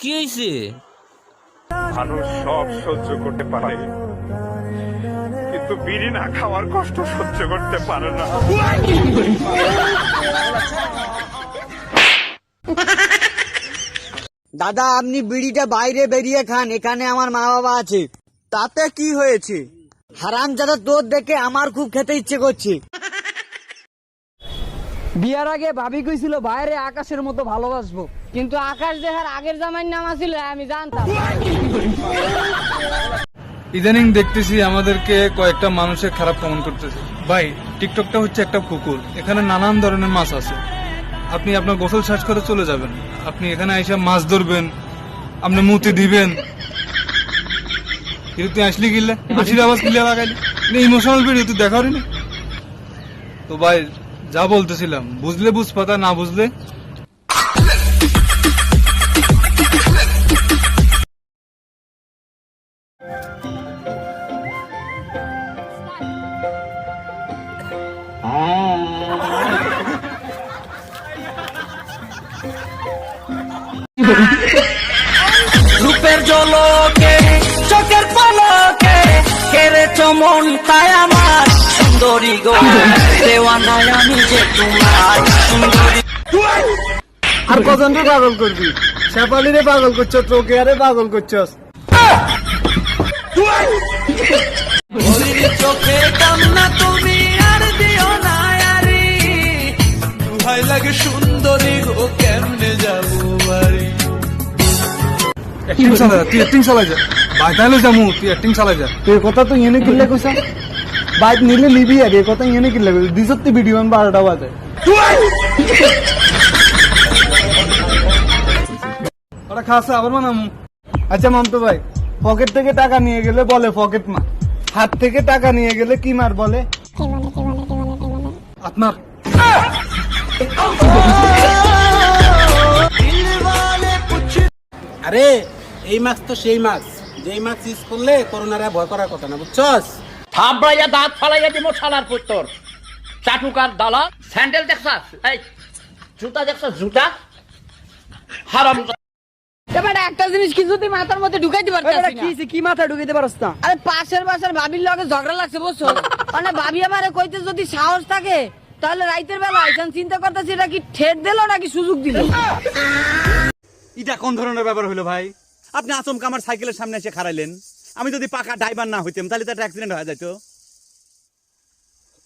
কি হয়েছে? মানুষ সব সহ্য করতে পারে, কিন্তু বিড়ি না খাওয়ার কষ্ট সহ্য করতে পারে না। দাদা, আপনি বিড়িটা বাইরে বেরিয়ে খান, এখানে আমার মা বাবা আছে। তাতে কি হয়েছে? হারামজাদা, তোর দেখে আমার খুব খেতে ইচ্ছে করছে। বিয়ার আগে ভাবি কইছিল বাইরে আকাশের মতো ভালোবাসবো, কিন্তু আকাশ দেখার আগের জামাইয়ের নাম আছিল আমি জানতাম। ইদানিং দেখতেছি আমাদেরকে কয়েকটা মানুষের খারাপ কমেন্ট করতেছে। ভাই, টিকটকটা হচ্ছে একটা পুকুর, এখানে নানান ধরনের মাছ আছে। আপনি আপনার গোসল সার্চ করে চলে যাবেন, আপনি এখানে এসে মাছ ধরবেন, আপনি মুতি দিবেন, কিন্তু তুই আসলি গিল্লা হাসির আওয়াজ কিল্লা লাগাইলি, ইমোশনাল ভিডিও তুই দেখারি না। তো ভাই, যা বলতেছিলাম, বুঝলে বুঝ পাতা, না বুঝলে রূপের জলকে চোখের পলকে কেড়েছ মন, তাই আমার সুন্দরী গো দেওয়ানায় আমি যে তোমার সুন্দরী। আর কতজনকে পাগল করবি? শেফালিরে পাগল করছ, তোকে আরে পাগল করছস। চোখে কান্না তুমি আর দিও না আরি, ভাই লাগে সুন্দরী গো কেমনে যাবো বাড়ি। তুই অ্যাক্টিং চালাই যা ভাই, তাহলে যাবো, তুই অ্যাক্টিং চালাই যা। তোর কথা তো এনে কিনলে কইছা, বাইক নিলে নিবি আগে, কথা এনে কিনলে কইছা। দিছতে ভিডিও 12টা বাজে। ওরা খাসা আবার মানামু। আচ্ছা মামতো ভাই, পকেট থেকে টাকা নিয়ে গেলে বলে পকেট মার, হাত থেকে টাকা নিয়ে গেলে কি মার বলে? আপনার আরে এই মাছ তো সেই মাছ, যেই মাছ ইউজ করলে করোনার ভয় করার কথা না, বুঝছস? থাবড়াইয়া দাঁত ফালাইয়া দিব শালার পুত্তর, চাটুকার দালা। স্যান্ডেল দেখছাস? এই জুতা দেখছাস? জুতা হারাম। এবার একটা জিনিস কি যদি মাথার মধ্যে ঢুকাইতে পারতাস না? কি মাথা ঢুকাইতে পারছ না? আরে পাশের বাসার ভাবির লগে ঝগড়া লাগছে, বুঝছো? মানে ভাবি আমারে কইতে যদি সাহস থাকে তাহলে রাইতের বেলা আইসান চিন্তা করতেছি এটা কি ঠেট দিল নাকি সুযোগ দিল। এটা কোন ধরনের ব্যাপার হলো ভাই? আপনি আচমকা আমার সাইকেলের সামনে এসে খাড়াইলেন, আমি যদি পাকা ড্রাইভার না হইতাম তাহলে তো একটা অ্যাক্সিডেন্ট হয়ে যাইতো।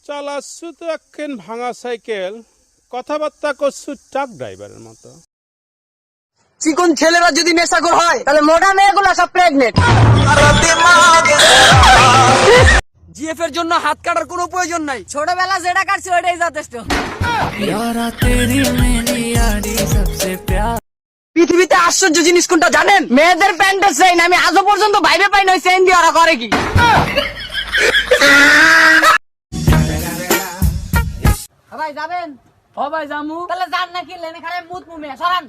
চালাচ্ছু তো একখান ভাঙা সাইকেল, কথাবার্তা করছু ট্রাক ড্রাইভারের মতো। চিকন ছেলেরা যদি নেশাখোর হয় তাহলে মোটা মেয়েগুলো সব প্রেগনেন্ট। জিএফ এর জন্য হাত কাটার কোনো প্রয়োজন নাই, ছোটবেলা যেটা কাটছে ওইটাই যথেষ্ট। পৃথিবীতে আশ্চর্য জিনিস কোনটা জানেন? মেয়েদের প্যান্টের চেইন আমি আজও পর্যন্ত ভাইবে পাই নাই চেইন দিয়ে ওরা করে কি। ভাই যাবেন? ও ভাই জামু। তাহলে যান নাকি লেনে খারে মুত মুমে সরান।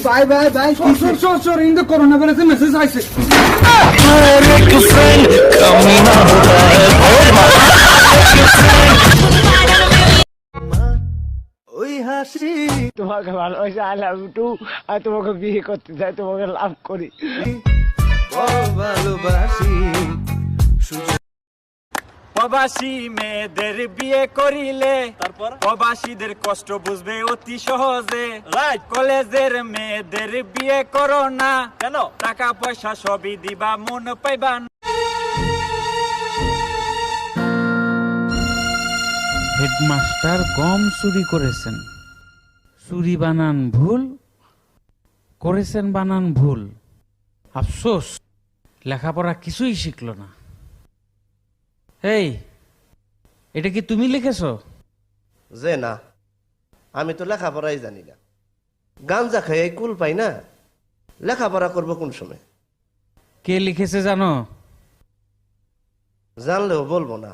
Bye bye bye. সর ইন দ্য করোনা ভাইরাসের মেসেজ আইছে। ওই হাসি তোমাকে ভালোবাসি, আই লাভ ইউ টু। আর তোমাকে বিয়ে করতে চাই, তোমাকে লাভ করি। ভালোবাসি। প্রবাসী মেয়েদের বিয়ে করিলে তারপর প্রবাসীদের কষ্ট বুঝবে অতি সহজে। কলেজের মেয়েদের বিয়ে করো না, কেন? টাকা পয়সা সবই দিবা, মন পাইবা না। হেডমাস্টার গম চুরি করেছেন, চুরি বানান ভুল করেছেন, বানান ভুল। আফসোস, লেখাপড়া কিছুই শিখলো না। এই, এটা কি তুমি লিখেছো? যে না, আমি তো লেখাপড়াই জানি না, গাঞ্জা খাই এই কুল পাই না, লেখাপড়া করবো কোন সময়? কে লিখেছে জানো? জানলেও বলবো না।